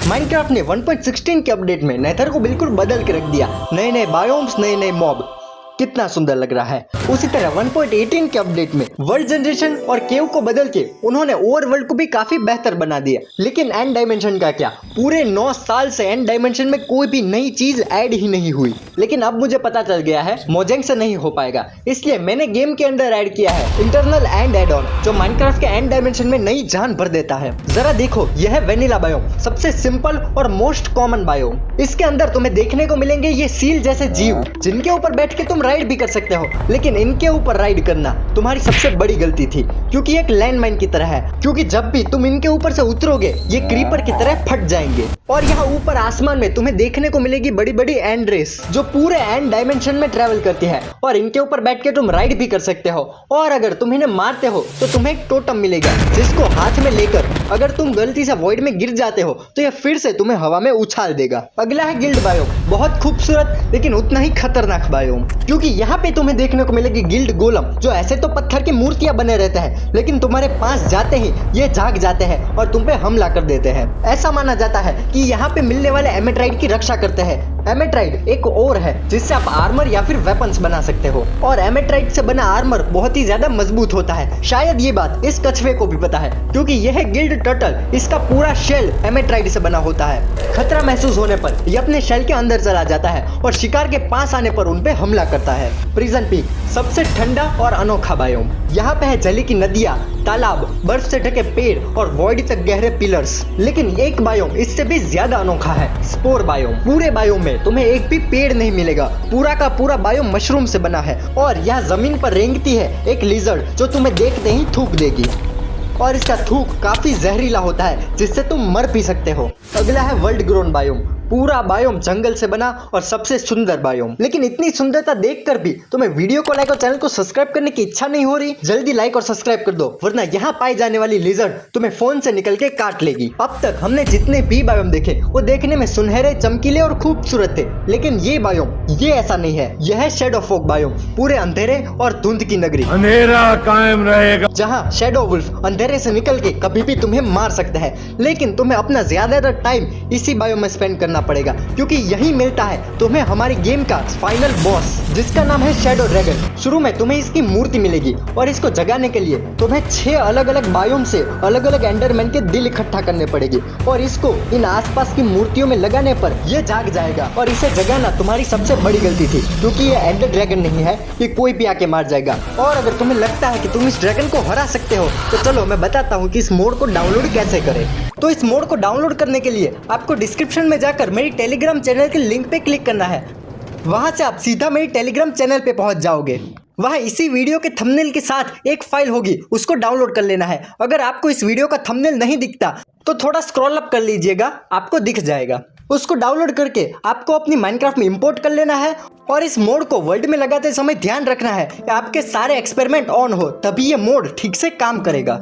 Minecraft ने 1.16 के update में नेथर को बिल्कुल बदल के रख दिया। नए नए बायोम्स, नए नए मॉब, कितना सुंदर लग रहा है। उसी तरह 1.18 के अपडेट में वर्ल्ड जनरेशन और केव को बदल के उन्होंने ओवरवर्ल्ड को भी काफी बेहतर बना दिया। लेकिन एंड डायमेंशन का क्या, पूरे 9 साल से एंड डायमेंशन में कोई भी नई चीज ऐड ही नहीं हुई। लेकिन अब मुझे पता चल गया है मोजेंग से नहीं हो पाएगा, इसलिए मैंने गेम के अंदर ऐड किया है इंटरनल एंड एड ऑन, जो माइनक्राफ्ट के एंड डायमेंशन में नई जान भर देता है। जरा देखो, यह है वेनिला बायोम, सबसे सिंपल और मोस्ट कॉमन बायोम। इसके अंदर तुम्हें देखने को मिलेंगे ये सील जैसे जीव, जिनके ऊपर बैठ के तुम राइड भी कर सकते हो। लेकिन इनके ऊपर राइड करना तुम्हारी सबसे बड़ी गलती थी, क्योंकि एक लैंडमाइन की तरह है। क्योंकि जब भी तुम इनके ऊपर से उतरोगे ये क्रीपर की तरह फट जाएंगे। और यहाँ ऊपर आसमान में तुम्हें देखने को मिलेगी बड़ी बड़ी एंड रेस, जो पूरे एंड डायमेंशन में ट्रेवल करती है। और इनके ऊपर बैठ के तुम राइड भी कर सकते हो। और अगर तुम इन्हें मारते हो तो तुम्हें एक टोटम मिलेगा, जिसको हाथ में लेकर अगर तुम गलती से वॉइड में गिर जाते हो तो यह फिर से तुम्हें हवा में उछाल देगा। अगला है गिल्ड बायोम, बहुत खूबसूरत लेकिन उतना ही खतरनाक बायोम, क्योंकि यहाँ पे तुम्हें देखने को मिलेगी गिल्ड गोलम, जो ऐसे तो पत्थर की मूर्तियां बने रहते हैं, लेकिन तुम्हारे पास जाते ही ये जाग जाते हैं और तुम पे हमला कर देते हैं। ऐसा माना जाता है कि यहाँ पे मिलने वाले एमेट्राइड की रक्षा करते हैं। एमेट्राइड एक और है जिससे आप आर्मर या फिर वेपन्स बना सकते हो, और एमेट्राइड से बना आर्मर बहुत ही ज्यादा मजबूत होता है। शायद ये बात इस कछुए को भी पता है, क्योंकि यह गिल्ड टर्टल, इसका पूरा शेल एमेट्राइड से बना होता है। खतरा महसूस होने पर यह अपने शेल के अंदर चला जाता है और शिकार के पास आने पर उन पे हमला करता है। प्रिजन पीक, सबसे ठंडा और अनोखा बायोम। यहाँ पे है जली की नदियाँ, तालाब, बर्फ से ढके पेड़ और वॉइड तक गहरे पिलर्स। लेकिन एक बायोम इससे भी ज्यादा अनोखा है, स्पोर बायोम। पूरे बायोम में तुम्हें एक भी पेड़ नहीं मिलेगा, पूरा का पूरा बायोम मशरूम से बना है। और यह जमीन पर रेंगती है एक लिजर्ड, जो तुम्हें देखते ही थूक देगी। और इसका थूक काफी जहरीला होता है, जिससे तुम मर भी सकते हो। अगला है वर्ल्ड ग्रोन बायोम, पूरा बायोम जंगल से बना और सबसे सुंदर बायोम। लेकिन इतनी सुंदरता देखकर भी तुम्हें वीडियो को लाइक और चैनल को सब्सक्राइब करने की इच्छा नहीं हो रही? जल्दी लाइक और सब्सक्राइब कर दो, वरना यहाँ पाई जाने वाली लिजर्ड तुम्हें फोन से निकल के काट लेगी। अब तक हमने जितने भी बायोम देखे वो देखने में सुनहरे, चमकीले और खूबसूरत थे, लेकिन ये बायोम ये ऐसा नहीं है। यह है शैडो फोक बायोम, पूरे अंधेरे और धुंध की नगरी, अंधेरा कायम रहेगा, जहाँ शैडो वुल्फ अंधेरे से निकल के कभी भी तुम्हें मार सकता है। लेकिन तुम्हें अपना ज्यादातर टाइम इसी बायोम में स्पेंड करना पड़ेगा, क्योंकि यही मिलता है तुम्हें हमारी गेम का फाइनल बॉस, जिसका नाम है शैडो ड्रैगन। शुरू में तुम्हें इसकी मूर्ति मिलेगी और इसको जगाने के लिए तुम्हें 6 अलग अलग बायोम से अलग अलग एंडरमैन के दिल इकट्ठा करने पड़ेगी। और इसको इन आसपास की मूर्तियों में लगाने पर यह जाग जाएगा। और इसे जगाना तुम्हारी सबसे बड़ी गलती थी, क्योंकि ये एंडर ड्रैगन नहीं है, ये कोई भी आके मार जाएगा। और अगर तुम्हें लगता है कि तुम इस ड्रैगन को हरा सकते हो तो चलो मैं बताता हूँ कि इस मोड को डाउनलोड कैसे करें। तो इस मोड को डाउनलोड करने के लिए आपको डिस्क्रिप्शन में जाकर मेरी टेलीग्राम चैनल के लिंक पे क्लिक करना है। वहां से आप सीधा मेरी टेलीग्राम चैनल पे पहुंच जाओगे। वहाँ इसी वीडियो के थंबनेल के साथ एक फाइल होगी, उसको डाउनलोड कर लेना है। अगर आपको इस वीडियो का थंबनेल नहीं दिखता तो थोड़ा स्क्रॉल अप कर लीजिएगा, आपको दिख जाएगा। उसको डाउनलोड करके आपको अपनी माइनक्राफ्ट में इंपोर्ट कर लेना है। और इस मोड को वर्ल्ड में लगाते समय ध्यान रखना है कि आपके सारे एक्सपेरिमेंट ऑन हो, तभी ये मोड ठीक से काम करेगा।